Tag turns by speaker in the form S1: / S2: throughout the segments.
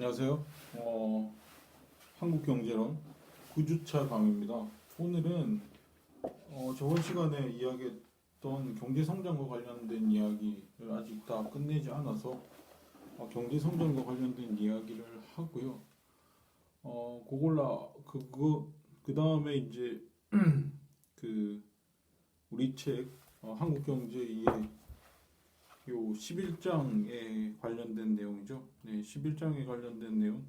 S1: 안녕하세요. 한국경제론 9주차 강의입니다. 오늘은 저번 시간에 이야기했던 경제성장과 관련된 이야기를 아직 다 끝내지 않아서 경제성장과 관련된 이야기를 하고요. 그 다음에 이제 그 우리 책 한국경제의 요 11장에 관련된 내용이죠. 네, 11장에 관련된 내용,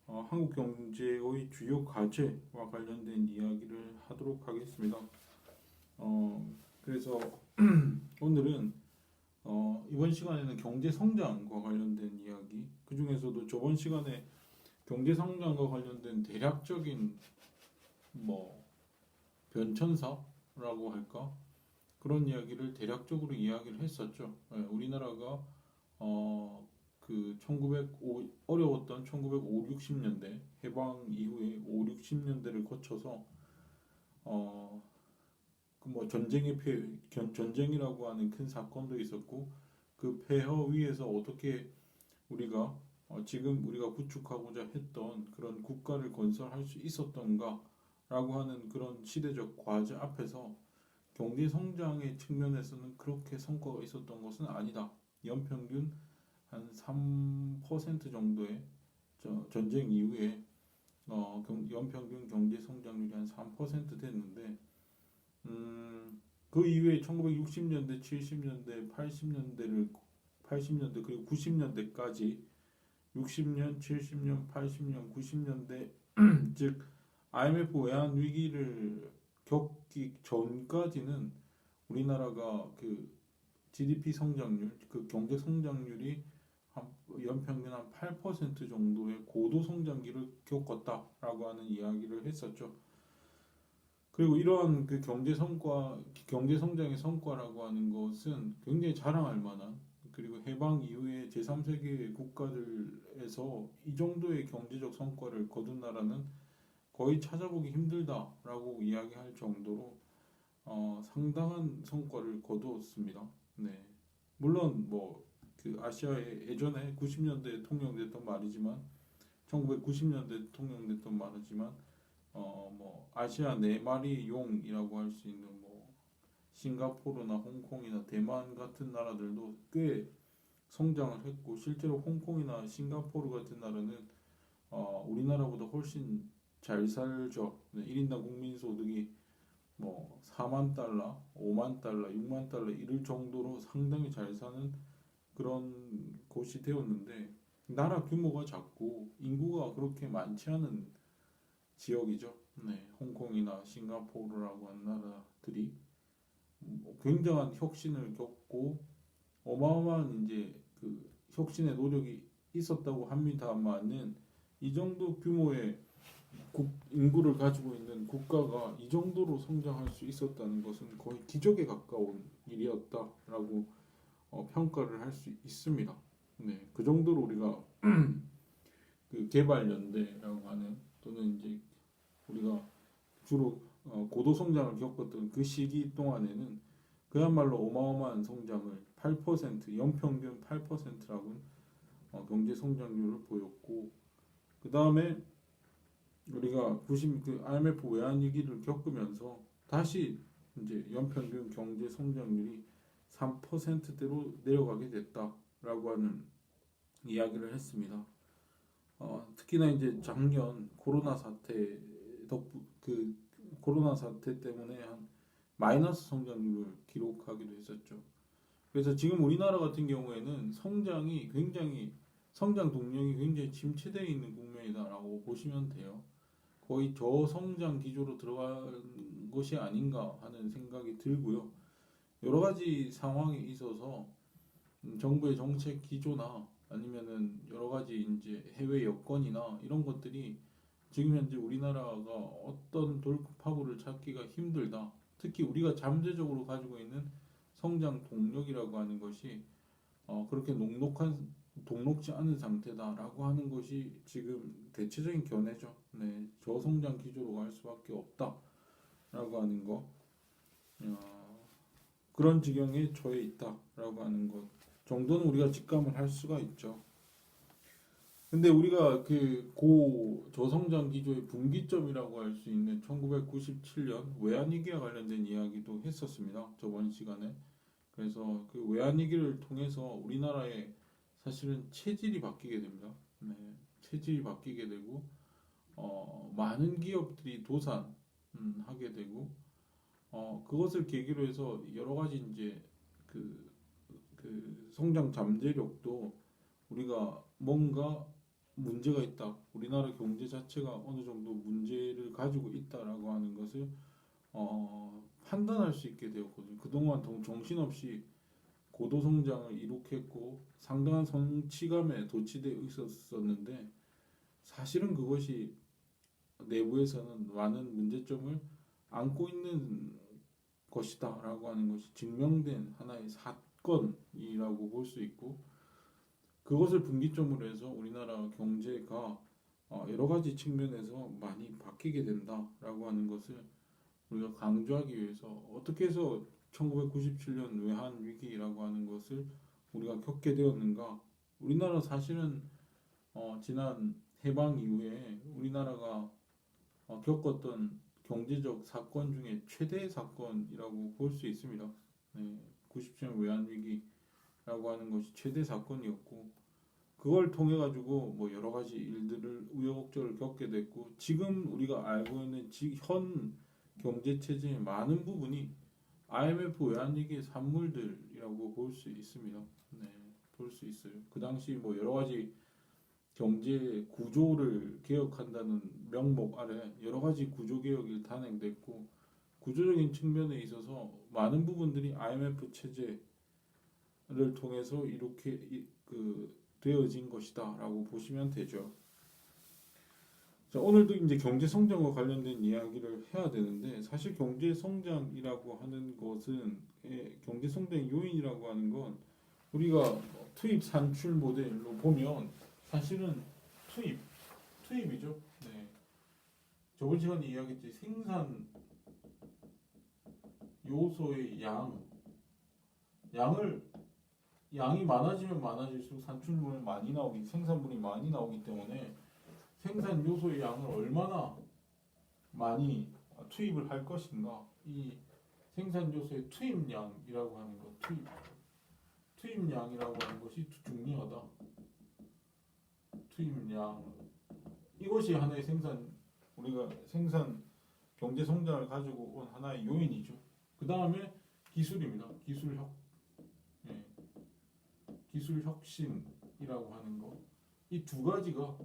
S1: 한국 경제의 주요 과제와 관련된 이야기를 하도록 하겠습니다. 그래서 오늘은 이번 시간에는 경제 성장과 관련된 이야기, 그 중에서도 저번 시간에 경제 성장과 관련된 대략적인 뭐 변천사라고 할까? 그런 이야기를 대략적으로 이야기를 했었죠. 예, 우리나라가 어려웠던 1950, 60년대 해방 이후에 5, 60년대를 거쳐서 전쟁이라고 하는 큰 사건도 있었고 그 폐허 위에서 어떻게 우리가 지금 우리가 구축하고자 했던 그런 국가를 건설할 수 있었던가라고 하는 그런 시대적 과제 앞에서 경제 성장의 측면에서는 그렇게 성과가 있었던 것은 아니다. 연평균 한 3% 정도의 전쟁 이후에 연평균 경제 성장률이 한 3% 됐는데 그 이후에 1960년대, 70년대, 80년대 그리고 90년대까지 60년, 70년, 80년, 90년대 즉 IMF 외환 위기를 겪기 전까지는 우리나라가 그 GDP 성장률, 그 경제 성장률이 한 연평균 한 8% 정도의 고도 성장기를 겪었다라고 하는 이야기를 했었죠. 그리고 이러한 그 경제 성장의 성과라고 하는 것은 굉장히 자랑할 만한, 그리고 해방 이후에 제3세계 국가들에서 이 정도의 경제적 성과를 거둔 나라는 거의 찾아보기 힘들다라고 이야기할 정도로 상당한 성과를 거두었습니다. 네. 물론 그 아시아의 예전에 90년대에 통용됐던 말이지만 1990년대에 통용됐던 말이지만 아시아 네 마리 용이라고 할 수 있는 싱가포르나 홍콩이나 대만 같은 나라들도 꽤 성장을 했고 실제로 홍콩이나 싱가포르 같은 나라는 우리나라보다 훨씬 잘 살죠. 네, 1인당 국민소득이 4만 달러, 5만 달러, 6만 달러 이럴 정도로 상당히 잘 사는 그런 곳이 되었는데 나라 규모가 작고 인구가 그렇게 많지 않은 지역이죠. 네, 홍콩이나 싱가포르라고 하는 나라들이 굉장한 혁신을 겪고 어마어마한 이제 그 혁신의 노력이 있었다고 합니다만은 이 정도 규모의 인구를 가지고 있는 국가가 이 정도로 성장할 수 있었다는 것은 거의 기적에 가까운 일이었다라고 평가를 할 수 있습니다. 네, 그 정도로 우리가 그 개발연대라고 하는 또는 이제 우리가 주로 고도 성장을 겪었던 그 시기 동안에는 그야말로 어마어마한 성장을 8% 연평균 8%라고 경제 성장률을 보였고 그 다음에 우리가 그 IMF 외환 위기를 겪으면서 다시 이제 연평균 경제 성장률이 3%대로 내려가게 됐다라고 하는 이야기를 했습니다. 특히나 이제 작년 코로나 사태 때문에 한 마이너스 성장률을 기록하기도 했었죠. 그래서 지금 우리나라 같은 경우에는 성장 동력이 굉장히 침체되어 있는 국면이다라고 보시면 돼요. 거의 저성장 기조로 들어간 것이 아닌가 하는 생각이 들고요. 여러 가지 상황에 있어서 정부의 정책 기조나 아니면은 여러 가지 이제 해외 여건이나 이런 것들이 지금 현재 우리나라가 어떤 돌파구를 찾기가 힘들다. 특히 우리가 잠재적으로 가지고 있는 성장 동력이라고 하는 것이 그렇게 녹록지 않은 상태다라고 하는 것이 지금 대체적인 견해죠. 네, 저성장 기조로 갈 수밖에 없다라고 하는 거, 그런 지경에 처해 있다라고 하는 것 정도는 우리가 직감을 할 수가 있죠. 근데 우리가 그 고 저성장 기조의 분기점이라고 할 수 있는 1997년 외환위기와 관련된 이야기도 했었습니다. 저번 시간에. 그래서 그 외환위기를 통해서 우리나라의 사실은 체질이 바뀌게 됩니다. 네, 체질이 바뀌게 되고 많은 기업들이 도산하게 되고 그것을 계기로 해서 여러 가지 이제 그, 그 성장 잠재력도 우리가 뭔가 문제가 있다. 우리나라 경제 자체가 어느 정도 문제를 가지고 있다라고 하는 것을 판단할 수 있게 되었거든요. 그동안 정신없이 고도 성장을 이룩했고 상당한 성취감에 도취되어 있었었는데 사실은 그것이 내부에서는 많은 문제점을 안고 있는 것이다라고 하는 것이 증명된 하나의 사건이라고 볼 수 있고 그것을 분기점으로 해서 우리나라 경제가 여러 가지 측면에서 많이 바뀌게 된다라고 하는 것을 우리가 강조하기 위해서 어떻게 해서 1997년 외환 위기라고 하는 것을 우리가 겪게 되었는가? 우리나라 사실은 지난 해방 이후에 우리나라가 겪었던 경제적 사건 중에 최대 사건이라고 볼 수 있습니다. 네, 97년 외환 위기라고 하는 것이 최대 사건이었고 그걸 통해 가지고 뭐 여러 가지 일들을 우여곡절을 겪게 됐고 지금 우리가 알고 있는 현 경제 체제의 많은 부분이 IMF 외환위기의 산물들이라고 볼 수 있습니다. 네, 볼 수 있어요. 그 당시 뭐 여러 가지 경제 구조를 개혁한다는 명목 아래 여러 가지 구조 개혁이 단행됐고 구조적인 측면에 있어서 많은 부분들이 IMF 체제를 통해서 이렇게 되어진 것이다라고 보시면 되죠. 자, 오늘도 이제 경제 성장과 관련된 이야기를 해야 되는데 사실 경제 성장이라고 하는 것은 경제 성장의 요인이라고 하는 건 우리가 투입 산출 모델로 보면 사실은 투입이죠. 네. 저번 시간에 이야기했듯이 생산 요소의 양이 많아지면 많아질수록 산출물이 많이 나오기 생산물이 많이 나오기 때문에 생산 요소의 양을 얼마나 많이 투입을 할 것인가 이 생산 요소의 투입량이라고 하는 것 투입량이라고 하는 것이 중요하다. 투입량 이것이 하나의 우리가 생산 경제 성장을 가지고 온 하나의 요인이죠. 그 다음에 기술입니다. 예, 기술 혁신이라고 하는 것. 이 두 가지가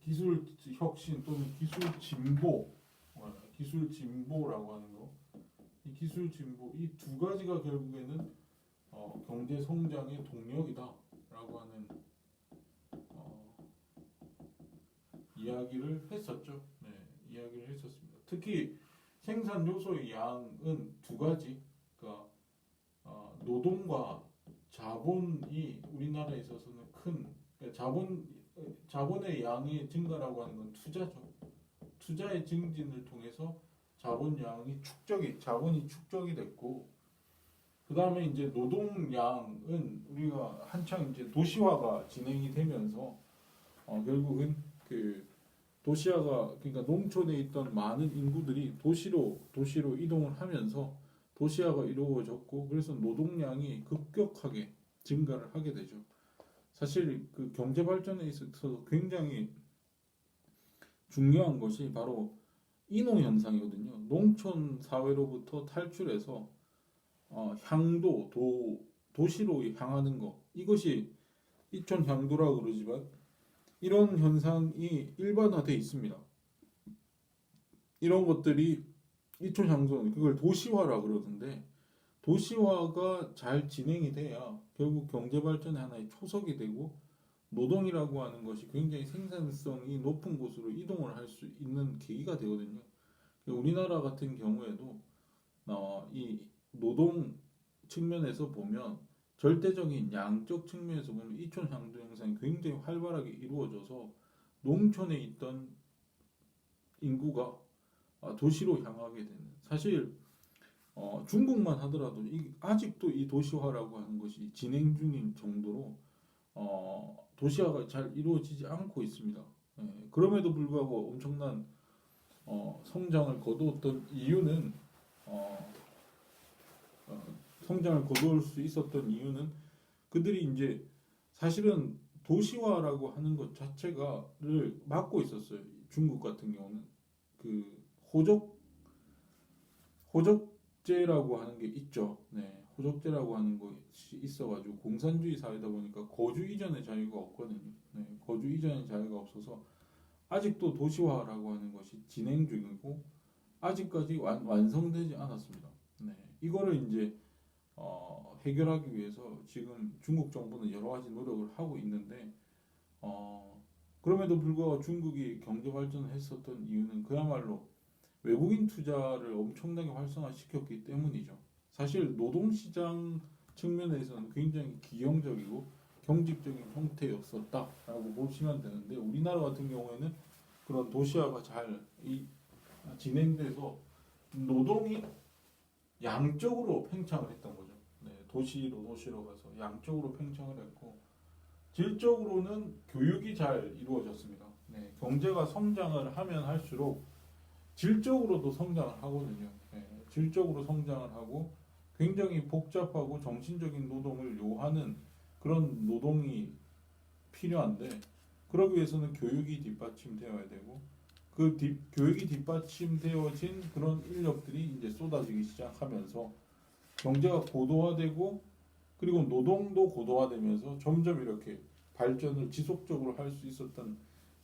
S1: 기술 혁신 또는 기술 진보라고 하는 거. 이 기술 진보 이 두 가지가 결국에는 경제 성장의 동력이다라고 하는 이야기를 했었죠. 네, 이야기를 했었습니다. 특히 생산 요소의 양은 두 가지, 그러니까 노동과 자본이 우리나라에 있어서는 그러니까 자본의 양의 증가라고 하는 건 투자죠. 투자의 증진을 통해서 자본이 축적이 됐고, 그 다음에 이제 노동량은 우리가 한창 이제 도시화가 진행이 되면서 결국은 그러니까 농촌에 있던 많은 인구들이 도시로 이동을 하면서 도시화가 이루어졌고 그래서 노동량이 급격하게 증가를 하게 되죠. 사실 그 경제 발전에 있어서 굉장히 중요한 것이 바로 인호 현상이거든요. 농촌 사회로부터 탈출해서 도시로 향하는 것 이것이 이촌 향도라고 그러지만 이런 현상이 일반화되어 있습니다. 이런 것들이 이촌 향도 그걸 도시화라 그러는데 도시화가 잘 진행이 돼야 결국 경제 발전의 하나의 초석이 되고 노동이라고 하는 것이 굉장히 생산성이 높은 곳으로 이동을 할 수 있는 계기가 되거든요. 우리나라 같은 경우에도 이 노동 측면에서 보면 절대적인 양적 측면에서 보면 이촌 향도 현상이 굉장히 활발하게 이루어져서 농촌에 있던 인구가 도시로 향하게 되는 사실 중국만 하더라도 아직도 이 도시화라고 하는 것이 진행 중인 정도로 도시화가 잘 이루어지지 않고 있습니다. 그럼에도 불구하고 엄청난 성장을 거두었던 이유는 어, 성장을 거두을 수 있었던 이유는 그들이 이제 사실은 도시화라고 하는 것 자체가를 막고 있었어요. 중국 같은 경우는 그 호적제라고 하는 게 있죠. 네, 호적제라고 하는 것이 있어가지고 공산주의 사회다 보니까 거주 이전의 자유가 없거든요. 네, 거주 이전의 자유가 없어서 아직도 도시화라고 하는 것이 진행 중이고 아직까지 완성되지 않았습니다. 네, 이거를 이제 해결하기 위해서 지금 중국 정부는 여러 가지 노력을 하고 있는데 그럼에도 불구하고 중국이 경제 발전을 했었던 이유는 그야말로 외국인 투자를 엄청나게 활성화시켰기 때문이죠. 사실 노동시장 측면에서는 굉장히 기형적이고 경직적인 형태였었다라고 보시면 되는데 우리나라 같은 경우에는 그런 도시화가 잘 진행돼서 노동이 양적으로 팽창을 했던 거죠. 네, 도시로 도시로 가서 양적으로 팽창을 했고 질적으로는 교육이 잘 이루어졌습니다. 네, 경제가 성장을 하면 할수록 질적으로도 성장을 하거든요. 네, 질적으로 성장을 하고 굉장히 복잡하고 정신적인 노동을 요하는 그런 노동이 필요한데 그러기 위해서는 교육이 뒷받침되어야 되고 교육이 뒷받침되어진 그런 인력들이 이제 쏟아지기 시작하면서 경제가 고도화되고 그리고 노동도 고도화되면서 점점 이렇게 발전을 지속적으로 할 수 있었던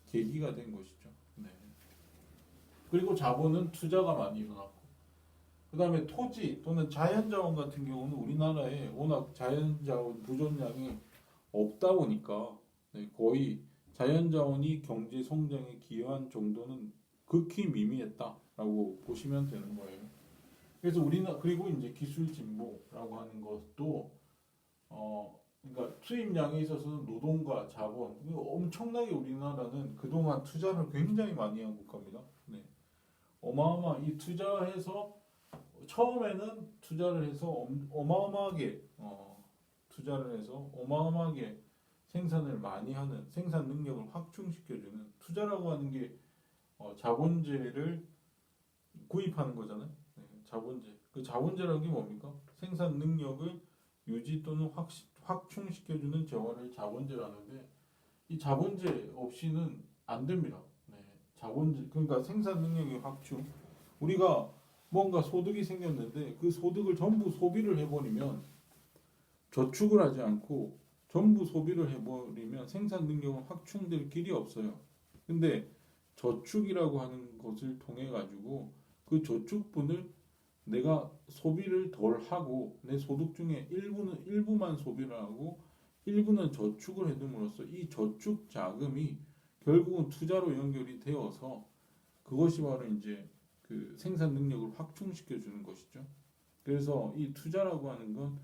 S1: 계기가 된 것이죠. 네. 그리고 자본은 투자가 많이 일어났고 그 다음에 토지 또는 자연자원 같은 경우는 우리나라에 워낙 자연자원 부존량이 없다 보니까 거의 자연자원이 경제 성장에 기여한 정도는 극히 미미했다라고 보시면 되는 거예요. 그래서 그리고 이제 기술 진보라고 하는 것도 그러니까 수입량에 있어서는 노동과 자본 엄청나게 우리나라는 그동안 투자를 굉장히 많이 한 국가입니다. 네. 이 투자해서 처음에는 투자를 해서 어마어마하게 생산을 많이 하는 생산 능력을 확충시켜주는 투자라고 하는 게 자본재를 구입하는 거잖아요. 네, 자본재. 그 자본재라는 게 뭡니까? 생산 능력을 유지 또는 확충시켜주는 재화를 자본재라는데 이 자본재 없이는 안 됩니다. 네, 자본재 그러니까 생산 능력의 확충. 우리가 뭔가 소득이 생겼는데 그 소득을 전부 소비를 해버리면 저축을 하지 않고 전부 소비를 해버리면 생산 능력은 확충될 길이 없어요. 근데 저축이라고 하는 것을 통해 가지고 그 저축분을 내가 소비를 덜 하고 내 소득 중에 일부만 소비를 하고 일부는 저축을 해둠으로써 이 저축 자금이 결국은 투자로 연결이 되어서 그것이 바로 이제 그 생산 능력을 확충시켜 주는 것이죠. 그래서 이 투자라고 하는 건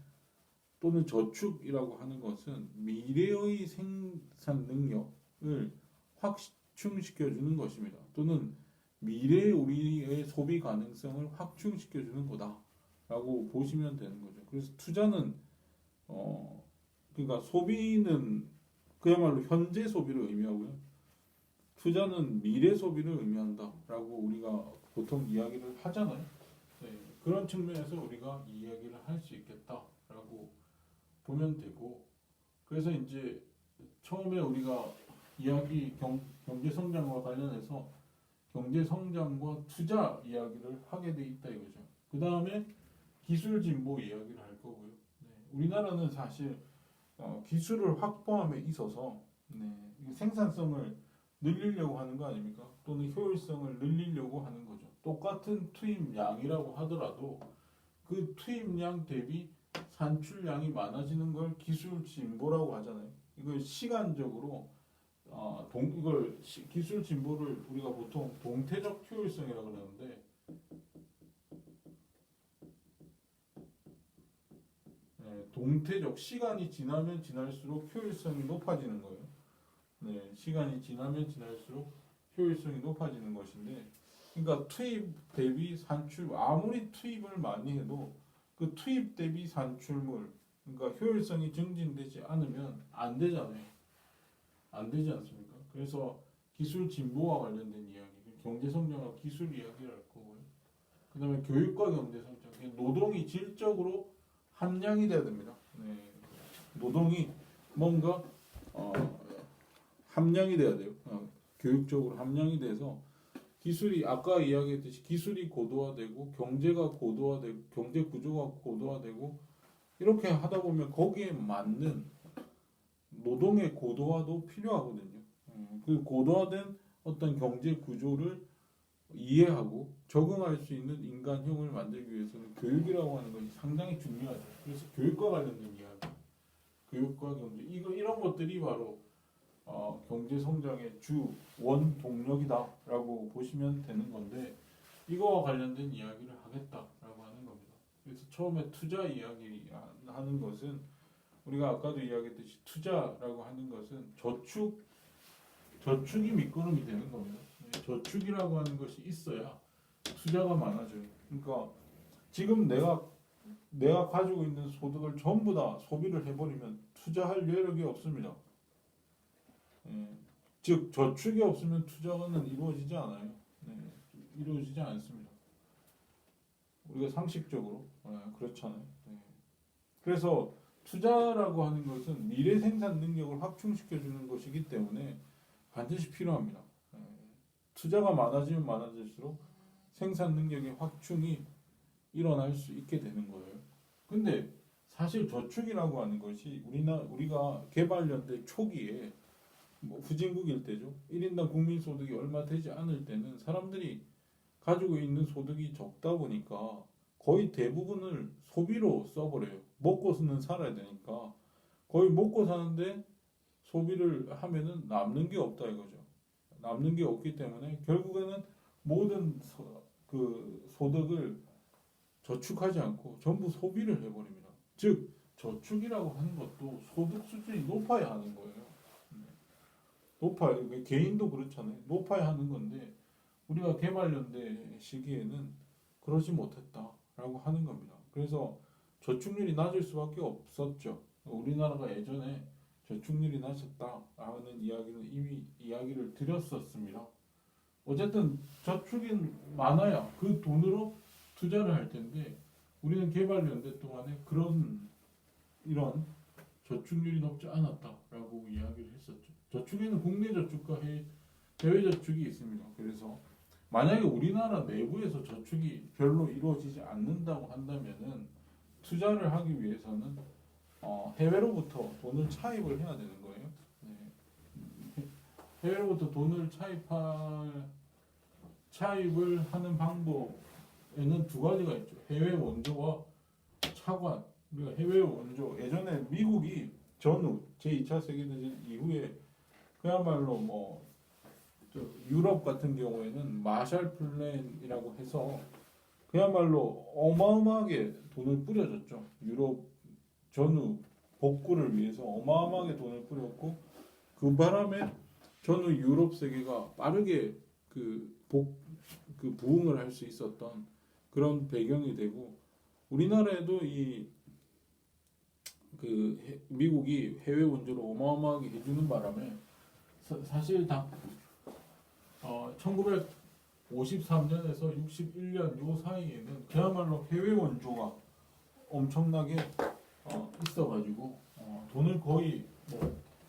S1: 또는 저축이라고 하는 것은 미래의 생산 능력을 확충시켜 주는 것입니다. 또는 미래의 우리의 소비 가능성을 확충시켜 주는 거다라고 보시면 되는 거죠. 그래서 투자는 그러니까 소비는 그야말로 현재 소비를 의미하고요. 투자는 미래 소비를 의미한다라고 우리가 보통 이야기를 하잖아요. 네, 그런 측면에서 우리가 이야기를 할 수 있겠다라고 보면 되고 그래서 이제 처음에 우리가 경제 성장과 관련해서 경제 성장과 투자 이야기를 하게 돼 있다 이거죠. 그 다음에 기술 진보 이야기를 할 거고요. 네, 우리나라는 사실 기술을 확보함에 있어서 생산성을 늘리려고 하는 거 아닙니까? 또는 효율성을 늘리려고 하는 거죠. 똑같은 투입량이라고 하더라도 그 투입량 대비 산출량이 많아지는 걸 기술 진보라고 하잖아요. 이걸 시간적으로 기술 진보를 우리가 보통 동태적 효율성이라고 그러는데 동태적 시간이 지나면 지날수록 효율성이 높아지는 거예요. 네, 시간이 지나면 지날수록 효율성이 높아지는 것인데 그러니까 투입 대비 산출 아무리 투입을 많이 해도 그 투입 대비 산출물 그러니까 효율성이 증진되지 않으면 안 되잖아요. 안 되지 않습니까? 그래서 기술 진보와 관련된 이야기, 경제 성장과 기술 이야기를 할 거고요. 그다음에 교육과 경제 성장, 노동이 질적으로 함량이 돼야 됩니다. 네. 노동이 뭔가 함량이 돼야 돼요. 교육적으로 함량이 돼서 기술이 아까 이야기했듯이 기술이 고도화되고 경제가 고도화되고 경제 구조가 고도화되고 이렇게 하다 보면 거기에 맞는 노동의 고도화도 필요하거든요. 그 고도화된 어떤 경제 구조를 이해하고 적응할 수 있는 인간형을 만들기 위해서는 교육이라고 하는 것이 상당히 중요하죠. 그래서 교육과 관련된 이야기, 교육과 경제 이런 것들이 바로 경제 성장의 주 원동력이다라고 보시면 되는 건데 이거와 관련된 이야기를 하겠다라고 하는 겁니다. 그래서 처음에 투자 이야기 하는 것은 우리가 아까도 이야기했듯이 투자라고 하는 것은 저축이 밑거름이 되는 겁니다. 저축이라고 하는 것이 있어야 투자가 많아져요. 그러니까 지금 내가 가지고 있는 소득을 전부 다 소비를 해버리면 투자할 여력이 없습니다. 즉 저축이 없으면 투자는 이루어지지 않아요. 이루어지지 않습니다. 우리가 상식적으로 그렇잖아요. 그래서 투자라고 하는 것은 미래 생산 능력을 확충시켜 주는 것이기 때문에 반드시 필요합니다. 투자가 많아지면 많아질수록 생산 능력의 확충이 일어날 수 있게 되는 거예요. 근데 사실 저축이라고 하는 것이 우리가 개발연대 초기에 후진국일 때죠. 1인당 국민소득이 얼마 되지 않을 때는 사람들이 가지고 있는 소득이 적다 보니까 거의 대부분을 소비로 써버려요. 먹고서는 살아야 되니까 거의 먹고 사는데 소비를 하면은 남는 게 없다 이거죠. 남는 게 없기 때문에 결국에는 모든 소득을 저축하지 않고 전부 소비를 해버립니다. 즉 저축이라고 하는 것도 소득 수준이 높아야 하는 거예요. 높아요. 개인도 그렇잖아요. 높아야 하는 건데 우리가 개발연대 시기에는 그러지 못했다라고 하는 겁니다. 그래서 저축률이 낮을 수밖에 없었죠. 우리나라가 예전에 저축률이 낮았다라는 이야기는 이미 이야기를 드렸었습니다. 어쨌든 저축이 많아야 그 돈으로 투자를 할 텐데 우리는 개발연대 동안에 이런 저축률이 높지 않았다라고 이야기를 했었죠. 저축에는 국내 저축과 해외 저축이 있습니다. 그래서 만약에 우리나라 내부에서 저축이 별로 이루어지지 않는다고 한다면은 투자를 하기 위해서는 해외로부터 돈을 차입을 해야 되는 거예요. 해외로부터 돈을 차입을 하는 방법에는 두 가지가 있죠. 해외 원조와 차관. 우리가 해외 원조 예전에 미국이 전후 제2차 세계대전 이후에 그야말로 유럽 같은 경우에는 마샬 플랜이라고 해서 그야말로 어마어마하게 돈을 뿌려줬죠. 유럽 전후 복구를 위해서 어마어마하게 돈을 뿌렸고 그 바람에 전후 유럽 세계가 빠르게 부흥을 할 수 있었던 그런 배경이 되고 우리나라에도 미국이 해외 원조를 어마어마하게 해주는 바람에 사실 1953년에서 61년 요 사이에는 그야말로 해외 원조가 엄청나게 있어가지고 돈을 거의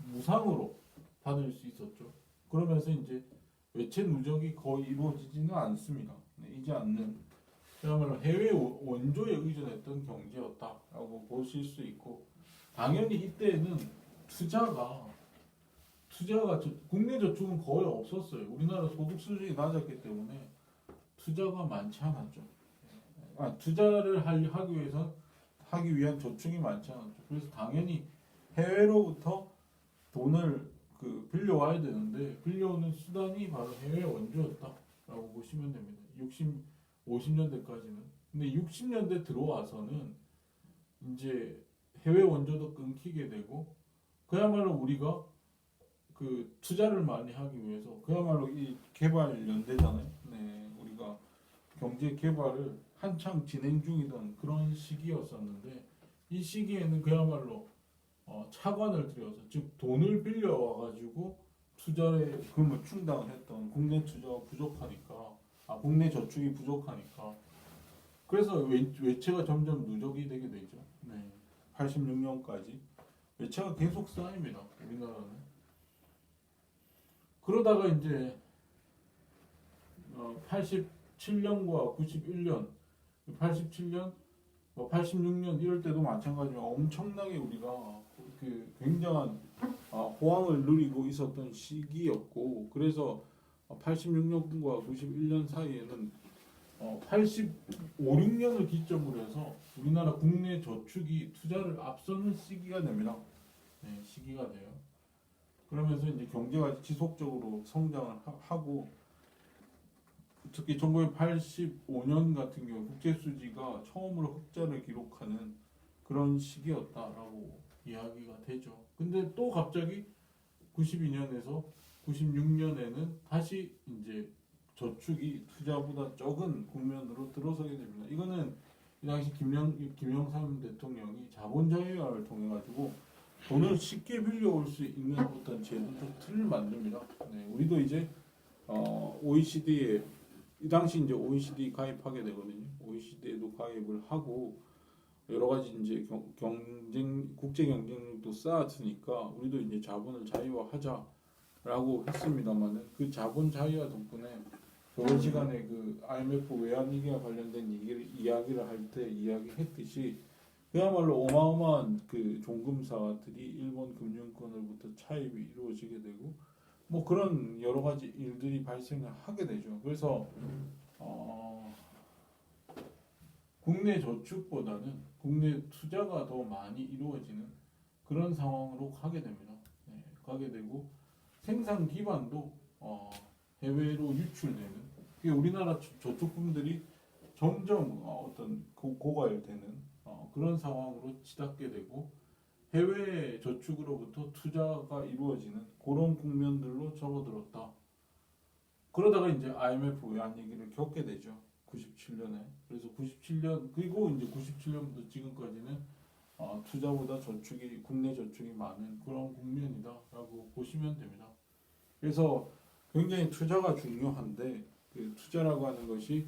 S1: 무상으로 받을 수 있었죠. 그러면서 이제 외채 누적이 거의 이루어지지는 않습니다. 이지 않는 그야말로 해외 원조에 의존했던 경제였다라고 보실 수 있고 당연히 이때는 투자가 국내 저축은 거의 없었어요. 우리나라 소득 수준이 낮았기 때문에 투자가 많지 않았죠. 투자를 하기 위한 저축이 많지 않았죠. 그래서 당연히 해외로부터 돈을 빌려와야 되는데 빌려오는 수단이 바로 해외 원조였다라고 보시면 됩니다. 50년대까지는. 근데 60년대 들어와서는 이제 해외 원조도 끊기게 되고 그야말로 우리가 투자를 많이 하기 위해서 그야말로 이 개발 연대잖아요. 우리가 경제 개발을 한창 진행 중이던 그런 시기였었는데 이 시기에는 그야말로 차관을 들여서 즉 돈을 빌려와가지고 투자에 그러면 충당을 했던 국내 투자가 부족하니까 국내 저축이 부족하니까 그래서 외채가 점점 누적이 되게 되죠. 네. 86년까지 외채가 계속 쌓입니다. 우리나라는. 그러다가 이제 87년과 91년, 87년, 86년 이럴 때도 마찬가지로 엄청나게 우리가 그 굉장한 호황을 누리고 있었던 시기였고 그래서 86년과 91년 사이에는 85, 6년을 기점으로 해서 우리나라 국내 저축이 투자를 앞서는 시기가 됩니다. 네, 시기가 돼요. 그러면서 이제 경제가 지속적으로 성장을 하고 특히 1985년 같은 경우 국제 수지가 처음으로 흑자를 기록하는 그런 시기였다라고 이야기가 되죠. 근데 또 갑자기 92년에서 96년에는 다시 이제 저축이 투자보다 적은 국면으로 들어서게 됩니다. 이거는 이 당시 김영삼 대통령이 자본 자유화를 통해 가지고 돈을 쉽게 빌려올 수 있는 어떤 제도적 틀을 만듭니다. 네, 우리도 이제 OECD에 이 당시 이제 OECD 가입하게 되거든요. OECD에도 가입을 하고 여러 가지 이제 국제 경쟁력도 쌓았으니까 우리도 이제 자본을 자유화하자라고 했습니다만은 그 자본 자유화 덕분에 저번 시간에 그 IMF 외환위기와 관련된 이야기를 할 때 이야기했듯이 그야말로 어마어마한 그 종금사들이 일본 금융권으로부터 차입이 이루어지게 되고 뭐 그런 여러 가지 일들이 발생을 하게 되죠. 그래서 국내 저축보다는 국내 투자가 더 많이 이루어지는 그런 상황으로 가게 됩니다. 네, 가게 되고 생산 기반도 해외로 유출되는 우리나라 저축품들이 점점 어떤 고갈되는 그런 상황으로 치닫게 되고 해외 저축으로부터 투자가 이루어지는 그런 국면들로 접어들었다. 그러다가 이제 IMF 외환위기를 겪게 되죠. 97년에. 그래서 97년 그리고 이제 97년부터 지금까지는 투자보다 저축이 국내 저축이 많은 그런 국면이다라고 보시면 됩니다. 그래서 굉장히 투자가 중요한데 그 투자라고 하는 것이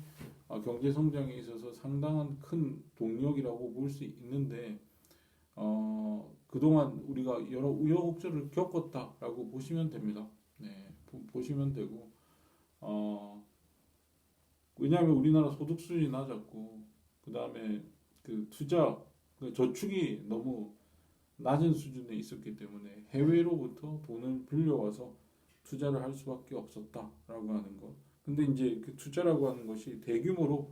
S1: 경제 성장에 있어서 상당한 큰 동력이라고 볼 수 있는데 그동안 우리가 여러 우여곡절을 겪었다라고 보시면 됩니다. 네, 보시면 되고 왜냐하면 우리나라 소득 수준이 낮았고 그 다음에 그 투자 그 저축이 너무 낮은 수준에 있었기 때문에 해외로부터 돈을 빌려와서 투자를 할 수밖에 없었다라고 하는 것. 근데 이제 그 투자라고 하는 것이 대규모로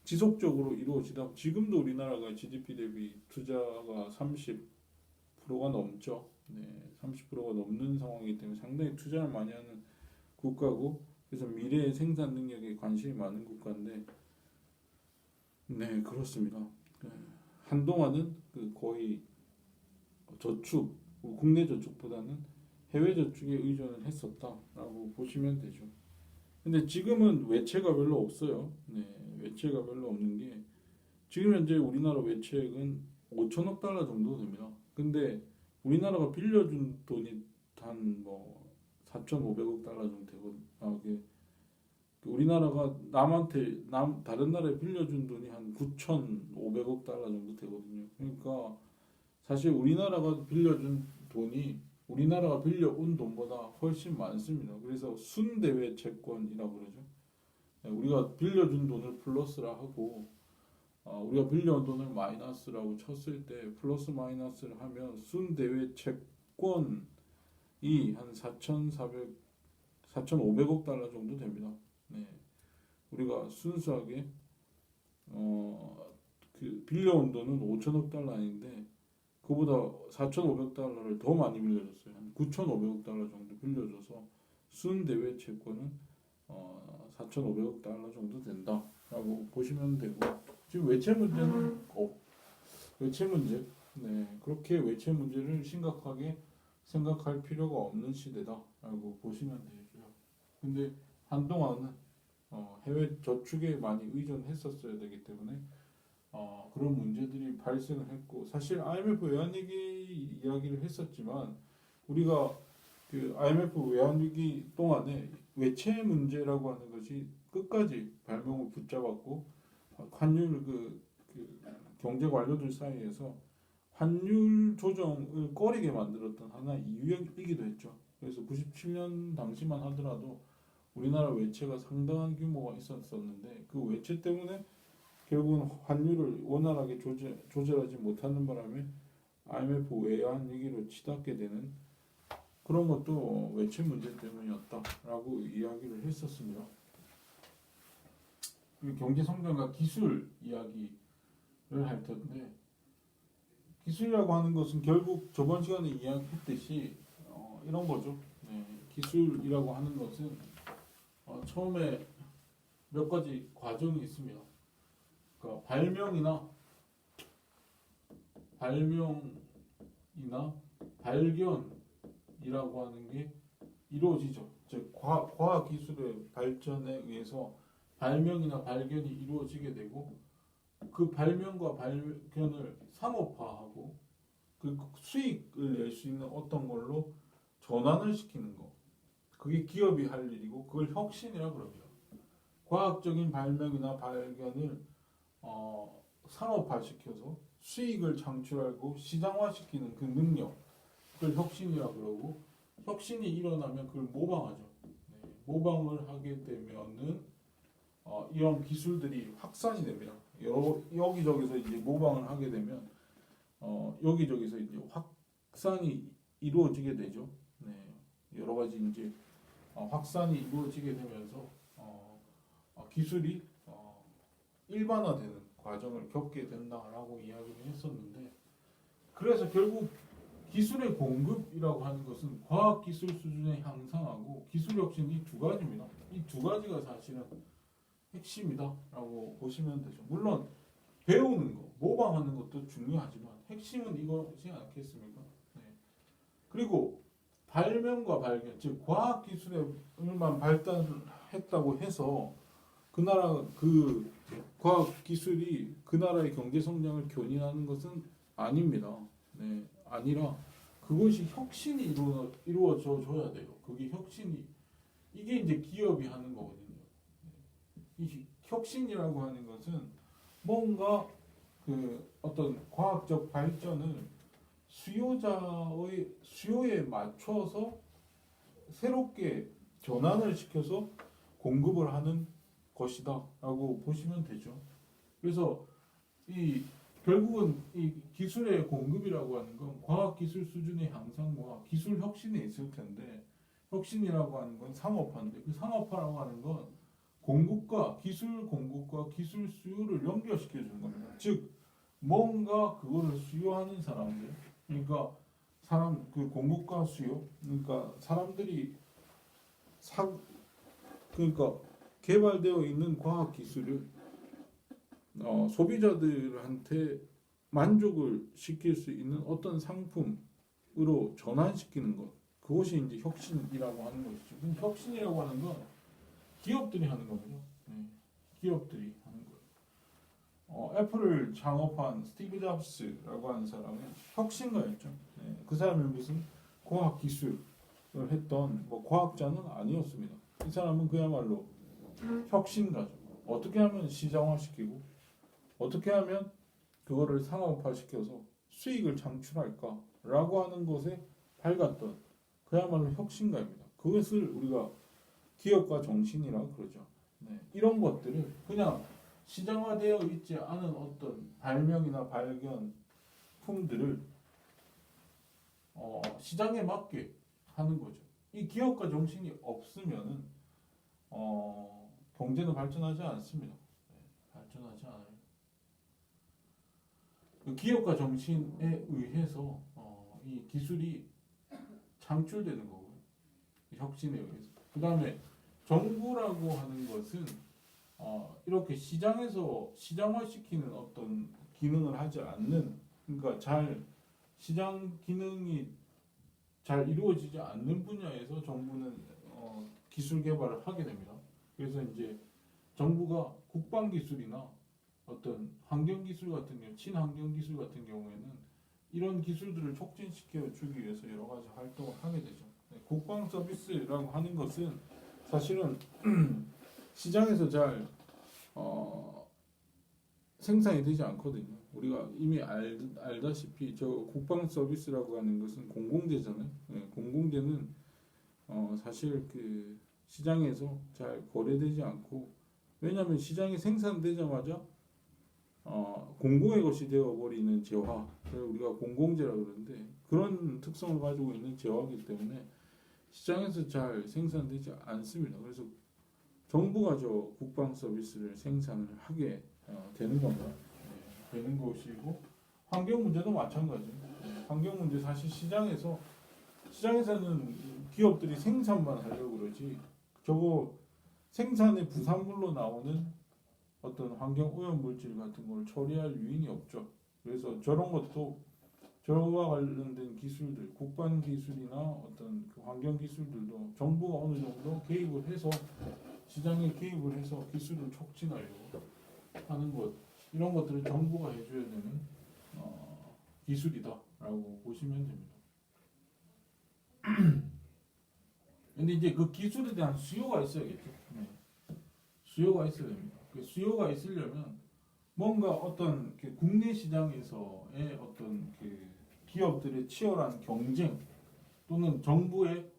S1: 지속적으로 이루어지다 지금도 우리나라가 GDP 대비 투자가 30%가 넘죠. 네, 30%가 넘는 상황이기 때문에 상당히 투자를 많이 하는 국가고 그래서 미래의 생산 능력에 관심이 많은 국가인데 네 그렇습니다. 한동안은 그 거의 저축 국내 저축보다는 해외 저축에 의존을 했었다라고 보시면 되죠. 근데 지금은 외채가 별로 없어요. 네, 외채가 별로 없는 게 지금 현재 우리나라 외채액은 5천억 달러 정도 됩니다. 근데 우리나라가 빌려준 돈이 한 뭐 4,500억 달러 정도 되거든요. 우리나라가 다른 나라에 빌려준 돈이 한 9,500억 달러 정도 되거든요. 그러니까 사실 우리나라가 빌려준 돈이 우리나라가 빌려온 돈보다 훨씬 많습니다. 그래서 순대외 채권이라고 그러죠. 우리가 빌려준 돈을 플러스라 하고 우리가 빌려온 돈을 마이너스라고 쳤을 때 플러스 마이너스를 하면 순대외 채권이 한 4,500억 달러 정도 됩니다. 네. 우리가 순수하게 그 빌려온 돈은 5천억 달러인데 그보다 4,500달러를 더 많이 빌려줬어요. 한 9,500억 달러 정도 빌려줘서 순대외 채권은 4,500억 달러 정도 된다라고 보시면 되고 지금 외채 문제는 외채 문제 그렇게 외채 문제를 심각하게 생각할 필요가 없는 시대다라고 보시면 되죠. 근데 한동안은 해외 저축에 많이 의존했었어야 되기 때문에 그런 문제들이 발생을 했고, 사실 IMF 외환위기 이야기를 했었지만 우리가 그 IMF 외환위기 동안에 외채 문제라고 하는 것이 끝까지 발목을 붙잡았고, 환율 그 경제 관료들 사이에서 환율 조정을 꺼리게 만들었던 하나의 이유이기도 했죠. 그래서 97년 당시만 하더라도 우리나라 외채가 상당한 규모가 있었었는데, 그 외채 때문에 결국은 환율을 원활하게 조절하지 못하는 바람에 IMF 외환 위기로 치닫게 되는 그런 것도 외채 문제 때문이었다라고 이야기를 했었습니다. 그리고 경제 성장과 기술 이야기를 할 텐데, 기술이라고 하는 것은 결국 저번 시간에 이야기했듯이 이런 거죠. 네, 기술이라고 하는 것은 처음에 몇 가지 과정이 있습니다. 그러니까 발명이나 발견이라고 하는 게 이루어지죠. 즉 과학 기술의 발전에 의해서 발명이나 발견이 이루어지게 되고, 그 발명과 발견을 상업화하고 그 수익을 낼 수 있는 어떤 걸로 전환을 시키는 거. 그게 기업이 할 일이고, 그걸 혁신이라고 그럽니다. 과학적인 발명이나 발견을 상업화시켜서 수익을 창출하고 시장화시키는 그 능력, 그걸 혁신이라고 그러고, 혁신이 일어나면 그걸 모방하죠. 네, 모방을 하게 되면은 이런 기술들이 확산이 됩니다. 여기저기서 이제 모방을 하게 되면 여기저기서 이제 확산이 이루어지게 되죠. 네, 여러 가지 이제 확산이 이루어지게 되면서 기술이 일반화되는 과정을 겪게 된다라고 이야기를 했었는데, 그래서 결국 기술의 공급이라고 하는 것은 과학 기술 수준의 향상하고 기술 혁신, 이 두 가지입니다. 이 두 가지가 사실은 핵심이다라고 보시면 되죠. 물론 배우는 거, 모방하는 것도 중요하지만 핵심은 이것이 않겠습니까? 네. 그리고 발명과 발견, 즉 과학 기술에만 발달했다고 해서 그 나라 그 과학 기술이 그 나라의 경제 성장을 견인하는 것은 아닙니다. 네, 아니라 그것이 혁신이 이루어져 줘야 돼요. 그게 혁신이, 이게 이제 기업이 하는 거거든요. 이 혁신이라고 하는 것은 뭔가 그 어떤 과학적 발전을 수요자의 수요에 맞춰서 새롭게 전환을 시켜서 공급을 하는 것이다라고 보시면 되죠. 그래서 이 결국은 이 기술의 공급이라고 하는 건 과학 기술 수준의 향상과 기술 혁신에 있을 텐데, 혁신이라고 하는 건 상업화인데, 그 상업화라고 하는 건 공급과 기술 수요를 연결시켜 주는 겁니다. 즉 뭔가 그거를 수요하는 사람들, 그러니까 그 공급과 수요, 그러니까 사람들이 그러니까 개발되어 있는 과학 기술을 소비자들한테 만족을 시킬 수 있는 어떤 상품으로 전환시키는 것, 그것이 이제 혁신이라고 하는 것이죠. 혁신이라고 하는 건 기업들이 하는 겁니다. 네, 기업들이 하는 거예요. 애플을 창업한 스티브 잡스라고 하는 사람은 혁신가였죠. 네, 그 사람이 무슨 과학 기술을 했던 과학자는 아니었습니다. 이 사람은 그야말로 혁신가죠. 어떻게 하면 시장화시키고 어떻게 하면 그거를 상업화시켜서 수익을 창출할까라고 하는 것에 밝았던 그야말로 혁신가입니다. 그것을 우리가 기업가 정신이라고 그러죠. 네, 이런 것들을 그냥 시장화되어 있지 않은 어떤 발명이나 발견품들을 시장에 맞게 하는 거죠. 이 기업가 정신이 없으면은 경제는 발전하지 않습니다. 네, 발전하지 않아요. 그 기업가 정신에 의해서 이 기술이 창출되는 거고요. 혁신에 의해서. 그 다음에 정부라고 하는 것은 이렇게 시장에서 시장화시키는 어떤 기능을 하지 않는, 그러니까 시장 기능이 잘 이루어지지 않는 분야에서 정부는 기술 개발을 하게 됩니다. 그래서 이제 정부가 국방 기술이나 어떤 환경 기술 같은 경우, 친환경 기술 같은 경우에는 이런 기술들을 촉진시켜 주기 위해서 여러 가지 활동을 하게 되죠. 네, 국방 서비스라고 하는 것은 사실은 시장에서 잘 생산이 되지 않거든요. 우리가 이미 알다시피 저 국방 서비스라고 하는 것은 공공재잖아요. 네, 공공재는 사실 그 시장에서 잘 거래되지 않고, 왜냐하면 시장이 생산되자마자 공공의 것이 되어버리는 재화, 그래서 우리가 공공재라 그러는데 그런 특성을 가지고 있는 재화이기 때문에 시장에서 잘 생산되지 않습니다. 그래서 정부가 저 국방 서비스를 생산을 하게 되는 겁니다. 네, 되는 것이고, 환경 문제도 마찬가지예요. 네, 환경 문제 사실 시장에서는 기업들이 생산만 하려고 그러지 저거 생산의 부산물로 나오는 어떤 환경 오염 물질 같은 걸 처리할 유인이 없죠. 그래서 저런 것도 저와 관련된 기술들, 국방 기술이나 어떤 그 환경 기술들도 정부가 어느 정도 개입을 해서 시장에 개입을 해서 기술을 촉진하려고 하는 것, 이런 것들을 정부가 해줘야 되는 기술이다라고 보시면 됩니다. 근데 이제 그 기술에 대한 수요가 있어야겠죠. 네. 수요가 있어야 됩니다. 그 수요가 있으려면 뭔가 어떤 그 국내 시장에서의 어떤 그 기업들의 치열한 경쟁 또는 정부의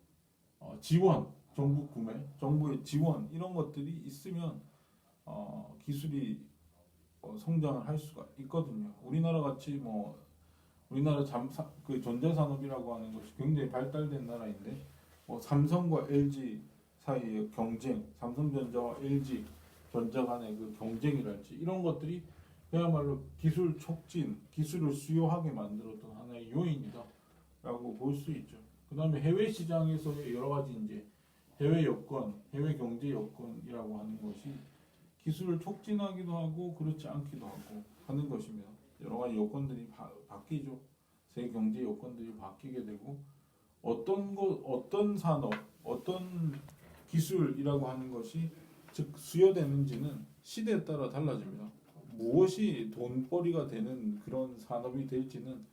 S1: 지원, 정부 구매, 정부의 지원 이런 것들이 있으면 기술이 성장을 할 수가 있거든요. 우리나라 같이 뭐 우리나라 그 전자산업이라고 하는 것이 굉장히 발달된 나라인데 뭐 삼성과 LG 사이의 경쟁, 삼성전자와 LG 전자 간의 그 경쟁이랄지 이런 것들이 그야말로 기술 촉진, 기술을 수요하게 만들었던 하나의 요인이다라고 볼 수 있죠. 그 다음에 해외 시장에서의 여러 가지 이제 해외 여건, 해외 경제 여건이라고 하는 것이 기술을 촉진하기도 하고 그렇지 않기도 하고 하는 것입니다. 여러 가지 여건들이 바뀌죠. 세계 경제 여건들이 바뀌게 되고 어떤 산업, 어떤 기술이라고 하는 것이 즉 수요되는지는 시대에 따라 달라집니다. 무엇이 돈벌이가 되는 그런 산업이 될지는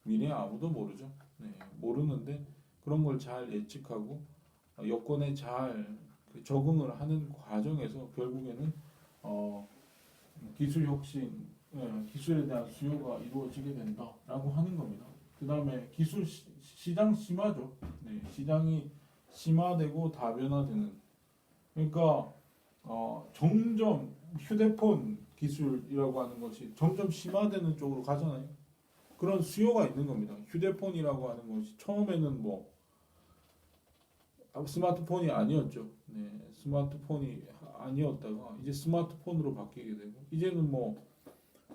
S1: 미래에 아무도 모르죠. 네, 모르는데 그런 걸 잘 예측하고 여건에 잘 적응을 하는 과정에서 결국에는 기술 혁신, 기술에 대한 수요가 이루어지게 된다라고 하는 겁니다. 그 다음에 기술 시장 심화죠. 네, 시장이 심화되고 다변화되는. 그러니까 점점 휴대폰 기술이라고 하는 것이 점점 심화되는 쪽으로 가잖아요. 그런 수요가 있는 겁니다. 휴대폰이라고 하는 것이 처음에는 뭐 스마트폰이 아니었죠. 네, 스마트폰이 아니었다가 이제 스마트폰으로 바뀌게 되고 이제는 뭐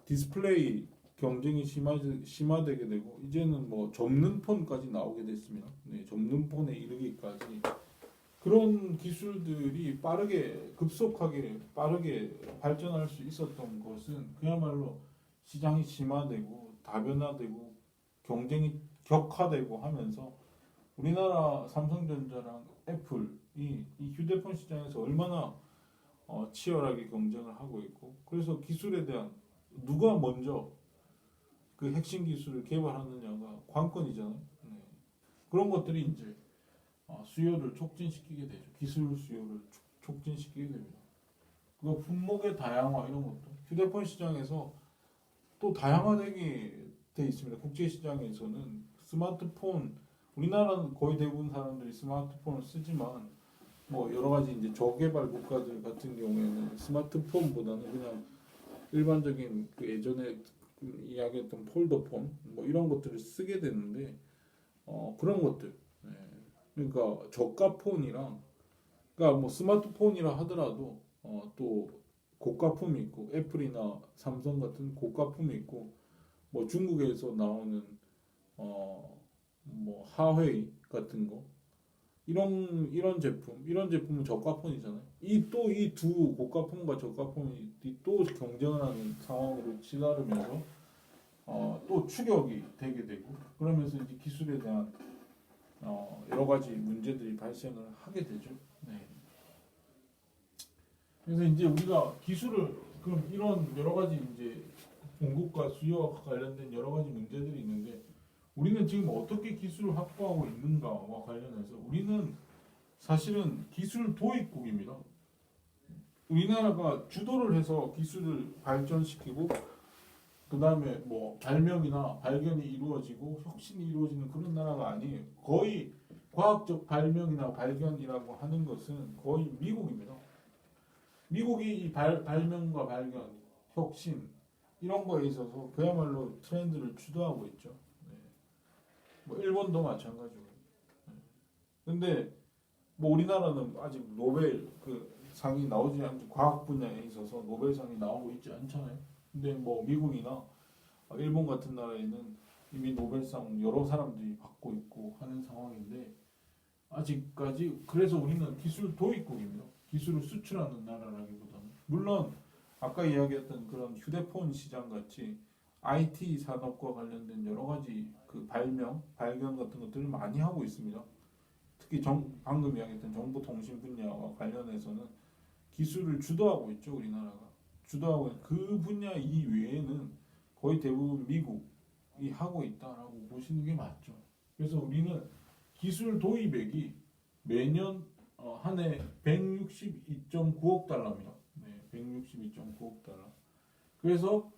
S1: 디스플레이 경쟁이 심화되게 되고 이제는 뭐 접는 폰까지 나오게 됐습니다. 네, 접는 폰에 이르기까지 그런 기술들이 급속하게 빠르게 발전할 수 있었던 것은 그야말로 시장이 심화되고 다변화되고 경쟁이 격화되고 하면서 우리나라 삼성전자랑 애플이 이 휴대폰 시장에서 얼마나 치열하게 경쟁을 하고 있고, 그래서 기술에 대한 누가 먼저 그 핵심 기술을 개발하느냐가 관건이잖아요. 네. 그런 것들이 이제 수요를 촉진시키게 되죠. 기술 수요를 촉진시키게 됩니다. 그 품목의 다양화 이런 것도 휴대폰 시장에서 또 다양화되게 돼 있습니다. 국제 시장에서는 스마트폰, 우리나라는 거의 대부분 사람들이 스마트폰을 쓰지만 뭐 여러 가지 이제 저개발 국가들 같은 경우에는 스마트폰보다는 그냥 일반적인 그 예전에 이야기했던 폴더폰 뭐 이런 것들을 쓰게 되는데 그런 것들, 네. 그러니까 저가 폰이랑, 그러니까 뭐 스마트폰이라 하더라도 또 고가품이 있고 애플이나 삼성 같은 고가품이 있고 뭐 중국에서 나오는 뭐 하웨이 같은 거 이런 제품은 저가폰이잖아요. 이 두 고가폰과 저가폰이 또 경쟁을 하는 상황으로 치달으면서 또 추격이 되게 되고 그러면서 이제 기술에 대한 여러 가지 문제들이 발생을 하게 되죠. 네. 그래서 이제 우리가 기술을 그럼 이런 여러 가지 이제 공급과 수요와 관련된 여러 가지 문제들이 있는데 우리는 지금 어떻게 기술을 확보하고 있는가와 관련해서 우리는 사실은 기술 도입국입니다. 우리나라가 주도를 해서 기술을 발전시키고 그 다음에 뭐 발명이나 발견이 이루어지고 혁신이 이루어지는 그런 나라가 아니에요. 거의 과학적 발명이나 발견이라고 하는 것은 거의 미국입니다. 미국이 이 발명과 발견, 혁신 이런 거에 있어서 그야말로 트렌드를 주도하고 있죠. 네. 뭐 일본도 마찬가지고. 네. 근데 뭐 우리나라는 아직 노벨 그 상이 나오지 않죠. 과학 분야에 있어서 노벨상이 나오고 있지 않잖아요. 근데 뭐 미국이나 일본 같은 나라에는 이미 노벨상 여러 사람들이 받고 있고 하는 상황인데 아직까지 그래서 우리는 기술 도입국입니다. 기술을 수출하는 나라라기보다는 물론 아까 이야기했던 그런 휴대폰 시장 같이 IT 산업과 관련된 여러 가지 그 발명, 발견 같은 것들을 많이 하고 있습니다. 특히 방금 이야기했던 정보통신 분야와 관련해서는 기술을 주도하고 있죠. 우리나라가 주도하고 있는 그 분야 이외에는 거의 대부분 미국이 하고 있다라고 보시는 게 맞죠. 그래서 우리는 기술 도입액이 매년 한 해 162.9억 달러입니다. 네, 162.9억 달러. 그래서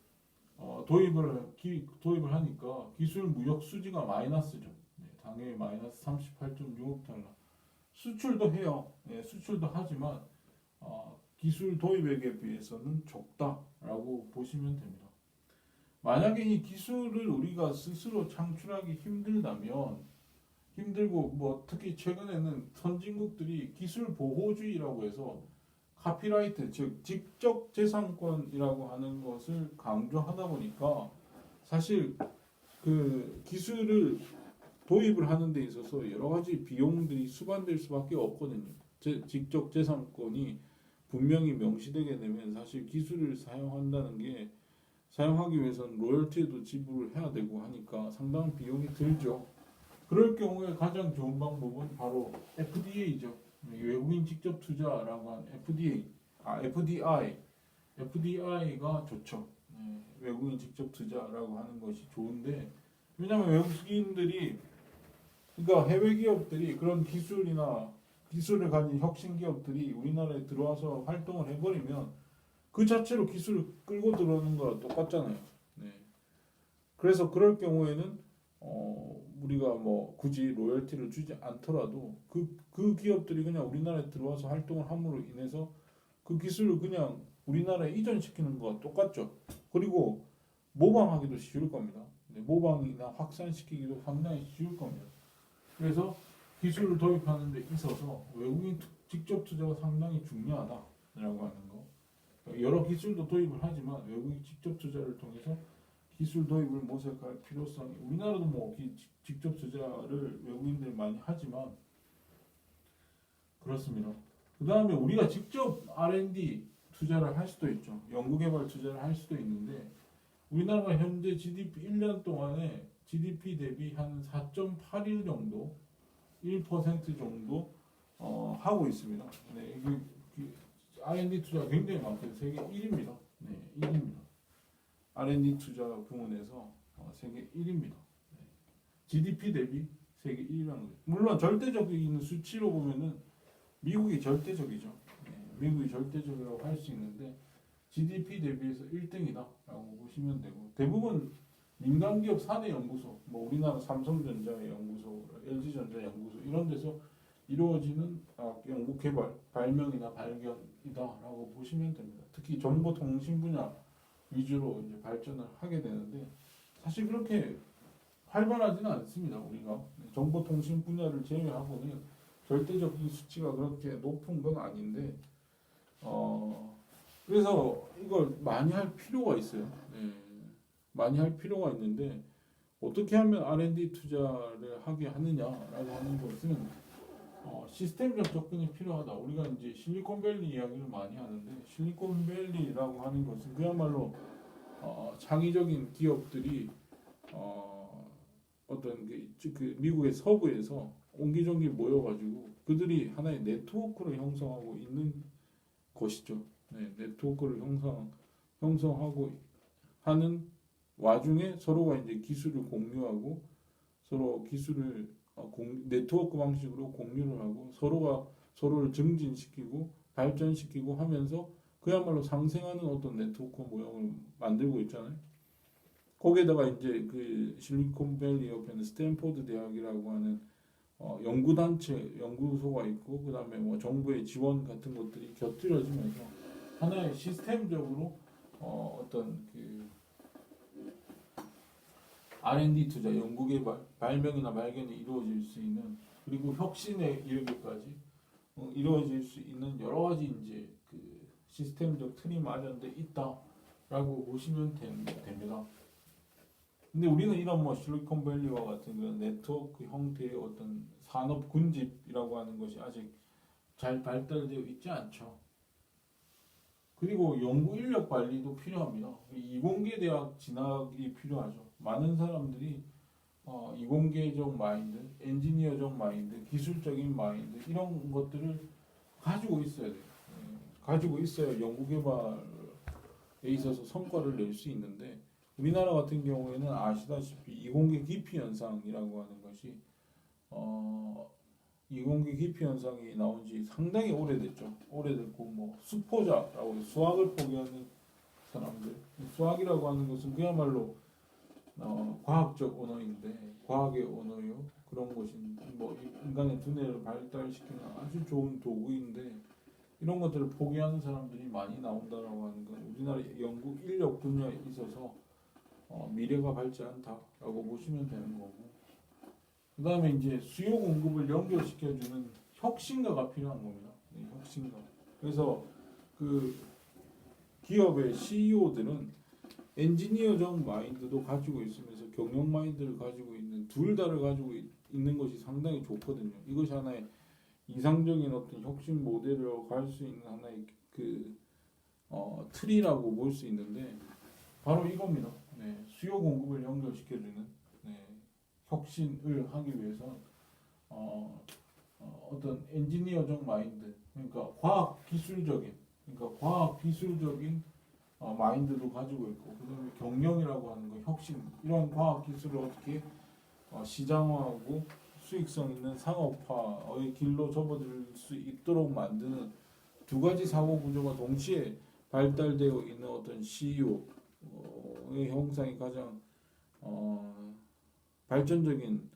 S1: 도입을 하니까 기술 무역 수지가 마이너스죠. 네, 당해 마이너스 38.6억 달러. 수출도 해요. 네, 수출도 하지만 기술 도입액에 비해서는 적다라고 보시면 됩니다. 만약에 이 기술을 우리가 스스로 창출하기 힘들고 뭐 특히 최근에는 선진국들이 기술 보호주의라고 해서 카피라이트 즉 직접 재산권이라고 하는 것을 강조하다 보니까 사실 그 기술을 도입을 하는 데 있어서 여러 가지 비용들이 수반될 수밖에 없거든요. 직접 재산권이 분명히 명시되게 되면 사실 기술을 사용한다는 게 사용하기 위해서는 로열티도 지불을 해야 되고 하니까 상당한 비용이 들죠. 그럴 경우에 가장 좋은 방법은 바로 FDA죠. 외국인 직접 투자라고 한 FDI가 좋죠. 네, 외국인 직접 투자라고 하는 것이 좋은데 왜냐하면 외국인들이 그러니까 해외 기업들이 그런 기술을 가진 혁신 기업들이 우리나라에 들어와서 활동을 해버리면 그 자체로 기술을 끌고 들어오는 거랑 똑같잖아요. 네. 그래서 그럴 경우에는 우리가 뭐 굳이 로열티를 주지 않더라도 그 기업들이 그냥 우리나라에 들어와서 활동을 함으로 인해서 그 기술을 그냥 우리나라에 이전시키는 거와 똑같죠. 그리고 모방하기도 쉬울 겁니다. 네, 모방이나 확산시키기도 상당히 쉬울 겁니다. 그래서 기술을 도입하는 데 있어서 외국인 직접 투자가 상당히 중요하다라고 하는 거. 여러 기술도 도입을 하지만 외국인 직접 투자를 통해서 기술 도입을 모색할 필요성이 우리나라도 뭐 직접 투자를 외국인들이 많이 하지만 그렇습니다. 그 다음에 우리가 직접 R&D 투자를 할 수도 있죠. 연구개발 투자를 할 수도 있는데 우리나라가 현재 GDP 1년 동안에 GDP 대비 한 4.81 정도 1% 정도 하고 있습니다. 네, R&D 투자가 굉장히 많거든요. 세계 1위입니다. 네, 1위입니다. R&D 투자 부문에서 세계 1위입니다. 네. GDP 대비 세계 1위라는 거죠. 물론 절대적인 수치로 보면은 미국이 절대적이죠. 네, 미국이 절대적이라고 할 수 있는데 GDP 대비해서 1등이다라고 보시면 되고 대부분 민간기업 사내 연구소, 뭐 우리나라 삼성전자 연구소, LG전자 연구소 이런 데서 이루어지는 연구 개발, 발명이나 발견이다라고 보시면 됩니다. 특히 정보통신 분야 위주로 이제 발전을 하게 되는데 사실 그렇게 활발하지는 않습니다. 우리가 정보통신 분야를 제외하고는 절대적인 수치가 그렇게 높은 건 아닌데 그래서 이걸 많이 할 필요가 있어요. 네. 많이 할 필요가 있는데 어떻게 하면 R&D 투자를 하게 하느냐라고 하는 것은 시스템적 접근이 필요하다. 우리가 이제 실리콘밸리 이야기를 많이 하는데 실리콘밸리라고 하는 것은 그야말로 창의적인 기업들이 어떤 그 미국의 서부에서 옹기종기 모여가지고 그들이 하나의 네트워크를 형성하고 있는 것이죠. 네, 네트워크를 형성하고 형성하고 하는 와중에 서로가 이제 기술을 공유하고 서로 기술을 네트워크 방식으로 공유를 하고 서로가 서로를 증진시키고 발전시키고 하면서 그야말로 상생하는 어떤 네트워크 모형을 만들고 있잖아요. 거기에다가 이제 그 실리콘밸리 옆에는 스탠포드 대학이라고 하는 연구단체, 연구소가 있고 그다음에 뭐 정부의 지원 같은 것들이 곁들여지면서 하나의 시스템적으로 어떤 그 R&D 투자, 연구개발, 발명이나 발견이 이루어질 수 있는 그리고 혁신에 이르기까지 이루어질 수 있는 여러 가지 이제 그 시스템적 틀이 마련돼 있다라고 보시면 됩니다. 근데 우리는 이런 뭐 실리콘밸리와 같은 그런 네트워크 형태의 어떤 산업 군집이라고 하는 것이 아직 잘 발달되어 있지 않죠. 그리고 연구 인력 관리도 필요합니다. 이공계 대학 진학이 필요하죠. 많은 사람들이 이공계적 마인드, 엔지니어적 마인드, 기술적인 마인드 이런 것들을 가지고 있어야 돼요. 가지고 있어야 연구 개발에 있어서 성과를 낼 수 있는데 우리나라 같은 경우에는 아시다시피 이공계 기피 현상이라고 하는 것이 이공계 기피 현상이 나온 지 상당히 오래됐죠. 오래됐고 뭐 수포자라고 수학을 포기하는 사람들. 수학이라고 하는 것은 그야말로 과학적 언어인데 과학의 언어요. 그런 것인 뭐 인간의 두뇌를 발달시키는 아주 좋은 도구인데 이런 것들을 포기하는 사람들이 많이 나온다라고 하는 건 우리나라 연구 인력 분야에 있어서 미래가 밝지 않다라고 보시면 되는 거고 그 다음에 이제 수요 공급을 연결시켜주는 혁신가가 필요한 겁니다. 네, 혁신가. 그래서 그 기업의 CEO들은 엔지니어적 마인드도 가지고 있으면서 경영 마인드를 가지고 있는 둘 다를 가지고 있는 것이 상당히 좋거든요. 이것이 하나의 이상적인 어떤 혁신 모델로 갈 수 있는 하나의 그 틀이라고 볼 수 있는데 바로 이겁니다. 네, 수요 공급을 연결시켜주는 혁신을 하기 위해서 어떤 엔지니어적 마인드, 그러니까 과학 기술적인 마인드도 가지고 있고, 그다음에 경영이라고 하는 거, 혁신 이런 과학 기술을 어떻게 시장화하고 수익성 있는 상업화의 길로 접어들 수 있도록 만드는 두 가지 사고 구조가 동시에 발달되어 있는 어떤 CEO의 형상이 가장 발전적인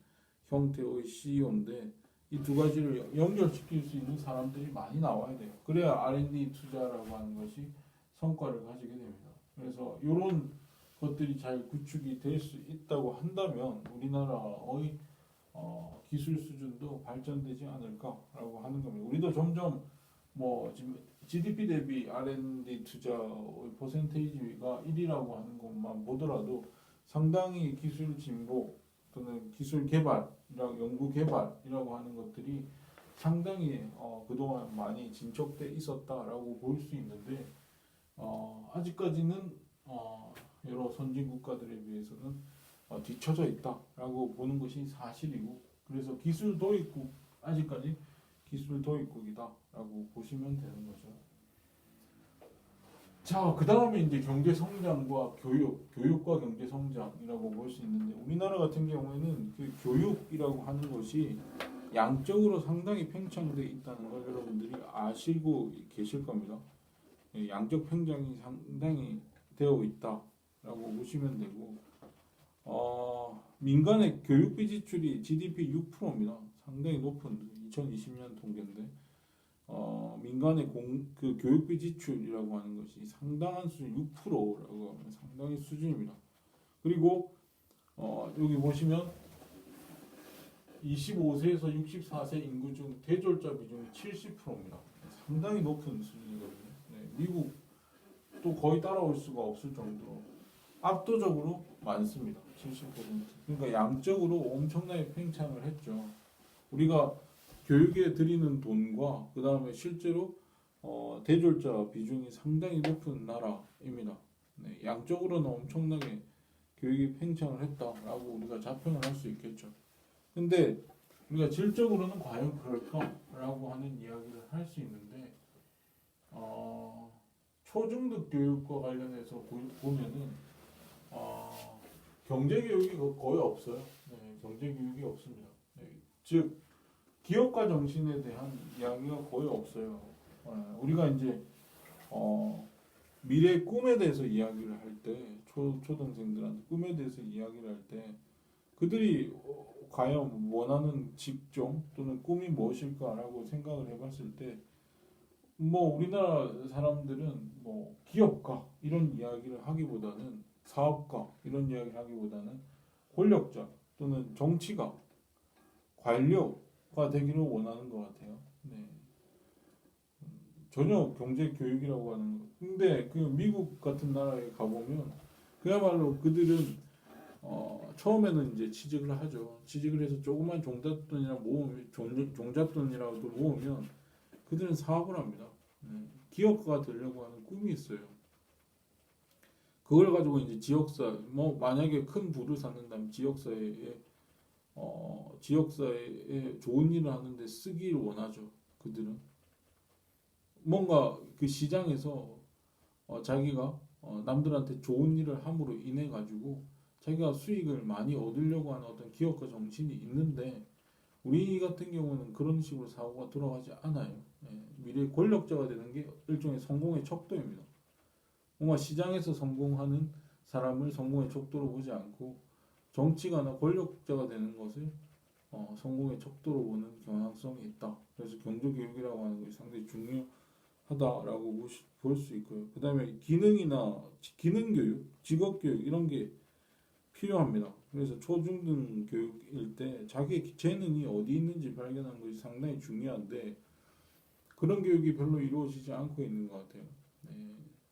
S1: 형태의 CEO인데 이 두 가지를 연결시킬 수 있는 사람들이 많이 나와야 돼요. 그래야 R&D 투자라고 하는 것이 성과를 가지게 됩니다. 그래서 이런 것들이 잘 구축이 될 수 있다고 한다면 우리나라의 기술 수준도 발전되지 않을까라고 하는 겁니다. 우리도 점점 뭐 지금 GDP 대비 R&D 투자의 퍼센테이지가 1이라고 하는 것만 보더라도 상당히 기술 진보 또는 기술 개발, 연구 개발이라고 하는 것들이 상당히 그동안 많이 진척돼 있었다라고 볼 수 있는데 아직까지는 여러 선진 국가들에 비해서는 뒤처져 있다라고 보는 것이 사실이고 그래서 기술 도입국 아직까지 기술 도입국이다라고 보시면 되는 거죠. 자, 그 다음에 이제 경제 성장과 교육과 경제 성장이라고 볼 수 있는데 우리나라 같은 경우에는 그 교육이라고 하는 것이 양적으로 상당히 팽창돼 있다는 걸 여러분들이 아시고 계실 겁니다. 양적 팽창이 상당히 되어 있다라고 보시면 되고 민간의 교육비 지출이 GDP 6%입니다. 상당히 높은 2020년 통계인데 민간의 그 교육비 지출이라고 하는 것이 상당한 수준 6%라고 하면 상당히 수준입니다. 그리고 여기 보시면 25세에서 64세 인구 중 대졸자 비중이 70%입니다. 상당히 높은 수준이거든요. 네, 미국도 거의 따라올 수가 없을 정도로 압도적으로 많습니다. 70%. 그러니까 양적으로 엄청나게 팽창을 했죠. 우리가 교육에 들이는 돈과 그 다음에 실제로 대졸자 비중이 상당히 높은 나라입니다. 네, 양적으로는 엄청나게 교육이 팽창을 했다라고 우리가 자평을 할 수 있겠죠. 근데 우리가 질적으로는 과연 그럴까라고 하는 이야기를 할 수 있는데 초중등 교육과 관련해서 보면은 경제 교육이 거의 없어요. 네, 경제 교육이 없습니다. 네, 즉 기업가 정신에 대한 이야기가 거의 없어요. 우리가 이제 미래 꿈에 대해서 이야기를 할 때 초등생들한테 꿈에 대해서 이야기를 할 때 그들이 과연 원하는 직종 또는 꿈이 무엇일까라고 생각을 해봤을 때 뭐 우리나라 사람들은 뭐 기업가 이런 이야기를 하기보다는 사업가 이런 이야기를 하기보다는 권력자 또는 정치가 관료가 되기를 원하는 것 같아요. 네. 전혀 경제 교육이라고 하는 거. 근데 그 미국 같은 나라에 가보면 그야말로 그들은 처음에는 이제 취직을 하죠. 취직을 해서 조그만 종잣돈이나 모으면 종잣돈이라도 모으면 그들은 사업을 합니다. 기업가가 되려고 하는 꿈이 있어요. 그걸 가지고 이제 지역사 뭐 만약에 큰 부를 쌓는다면 지역사회에 좋은 일을 하는데 쓰기를 원하죠. 그들은 뭔가 그 시장에서 자기가 남들한테 좋은 일을 함으로 인해 가지고 자기가 수익을 많이 얻으려고 하는 어떤 기업가 정신이 있는데 우리 같은 경우는 그런 식으로 사고가 돌아가지 않아요. 미래 권력자가 되는 게 일종의 성공의 척도입니다. 뭔가 시장에서 성공하는 사람을 성공의 척도로 보지 않고 정치가나 권력자가 되는 것을 성공의 척도로 보는 경향성이 있다. 그래서 경제교육이라고 하는 것이 상당히 중요하다라고 볼 수 있고요. 그 다음에 기능교육, 직업교육 이런 게 필요합니다. 그래서 초중등 교육일 때 자기의 재능이 어디 있는지 발견하는 것이 상당히 중요한데 그런 교육이 별로 이루어지지 않고 있는 것 같아요. 네.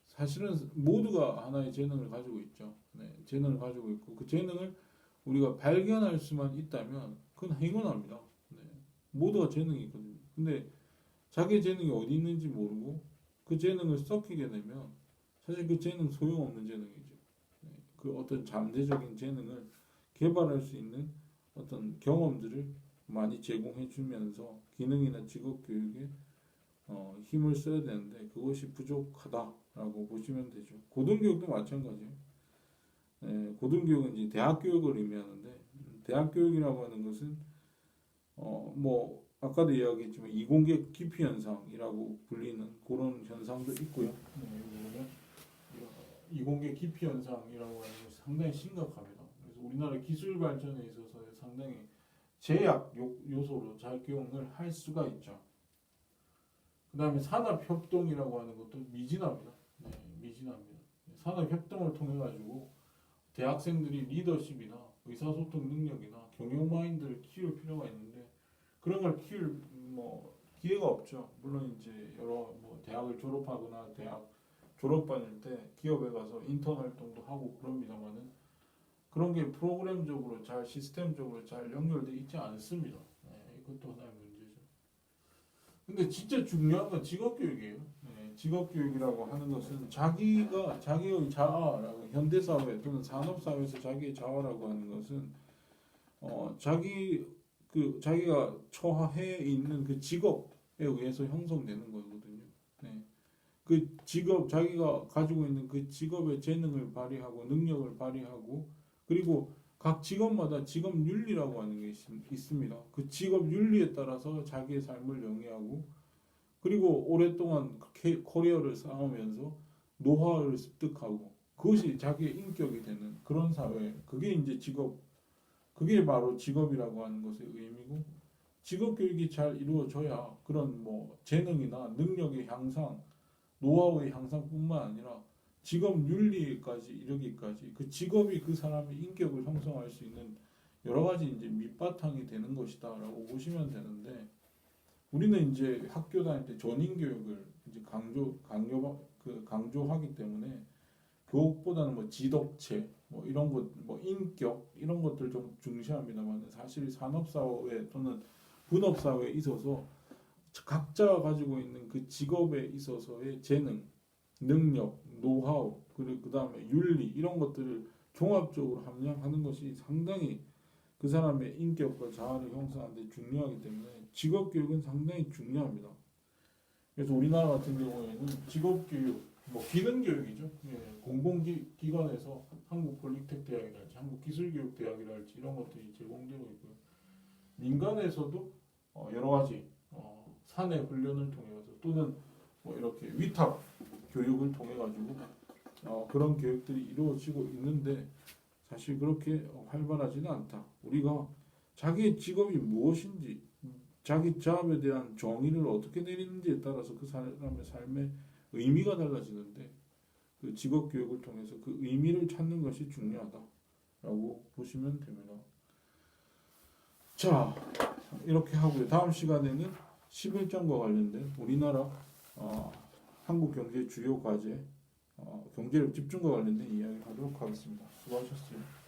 S1: 사실은 모두가 하나의 재능을 가지고 있죠. 네. 재능을 가지고 있고 그 재능을 우리가 발견할 수만 있다면 그건 행운합니다. 네. 모두가 재능이 있거든요. 근데 자기의 재능이 어디 있는지 모르고 그 재능을 썩히게 되면 사실 그 재능 소용없는 재능이죠. 네. 그 어떤 잠재적인 재능을 개발할 수 있는 어떤 경험들을 많이 제공해 주면서 기능이나 직업 교육에 힘을 써야 되는데 그것이 부족하다라고 보시면 되죠. 고등교육도 마찬가지예요. 네, 고등교육은 이제 대학 교육을 의미하는데 대학 교육이라고 하는 것은 뭐 아까도 이야기했지만 이공계 기피 현상이라고 불리는 그런 현상도 있고요. 네, 보면 이공계 기피 현상이라고 하는 것이 상당히 심각합니다. 그래서 우리나라 기술 발전에 있어서 상당히 제약 요소로 작용을 할 수가 있죠. 그 다음에 산업협동이라고 하는 것도 미진합니다. 네, 미진합니다. 산업협동을 통해 가지고 대학생들이 리더십이나 의사소통 능력이나 경영 마인드를 키울 필요가 있는데 그런 걸 키울 기회가 없죠. 물론 이제 여러 대학을 졸업하거나 대학 졸업반일 때 기업에 가서 인턴 활동도 하고 그럽니다만은 그런 게 프로그램적으로 잘 시스템적으로 잘 연결돼 있지 않습니다. 네, 이것도 하나의 문제죠. 근데 진짜 중요한 건 직업교육이에요. 네, 직업교육이라고 하는 것은 자기의 자아라고 현대사회 또는 산업사회에서 자기의 자아라고 하는 것은 자기가 처해 있는 그 직업에 의해서 형성되는 거거든요. 네. 그 직업 자기가 가지고 있는 그 직업의 재능을 발휘하고 능력을 발휘하고 그리고 각 직업마다 직업 윤리라고 하는 게 있습니다. 그 직업 윤리에 따라서 자기의 삶을 영위하고 그리고 오랫동안 커리어를 쌓으면서 노하우를 습득하고 그것이 자기의 인격이 되는 그런 사회. 그게 이제 그게 바로 직업이라고 하는 것의 의미고 직업 교육이 잘 이루어져야 그런 재능이나 능력의 향상, 노하우의 향상뿐만 아니라 직업 윤리까지 이르기까지 그 직업이 그 사람의 인격을 형성할 수 있는 여러 가지 이제 밑바탕이 되는 것이다라고 보시면 되는데 우리는 이제 학교 다닐 때 전인 교육을 이제 강조하기 때문에 교육보다는 지덕체 이런 것 인격 이런 것들 좀 중시합니다만 사실 산업사회 또는 분업사회에 있어서 각자가 가지고 있는 그 직업에 있어서의 재능, 능력, 노하우 그리고 그 다음에 윤리 이런 것들을 종합적으로 함양하는 것이 상당히 그 사람의 인격과 자아를 형성하는 데 중요하기 때문에 직업교육은 상당히 중요합니다. 그래서 우리나라 같은 경우에는 직업교육 뭐 기능 교육이죠. 예, 공공기관에서 한국폴리텍대학이랄지 한국기술교육대학이랄지 이런 것들이 제공되고 있고요. 민간에서도 여러 가지 사내 훈련을 통해서 또는 뭐 이렇게 위탁 교육을 통해 가지고 그런 교육들이 이루어지고 있는데 사실 그렇게 활발하지는 않다. 우리가 자기의 직업이 무엇인지 자기 작업에 대한 정의를 어떻게 내리는지에 따라서 그 사람의 삶의 의미가 달라지는데 그 직업 교육을 통해서 그 의미를 찾는 것이 중요하다라고 보시면 됩니다. 자, 이렇게 하고요. 다음 시간에는 11점과 관련된 우리나라 한국 경제 주요 과제 경제력 집중과 관련된 이야기를 하도록 하겠습니다. 수고하셨어요.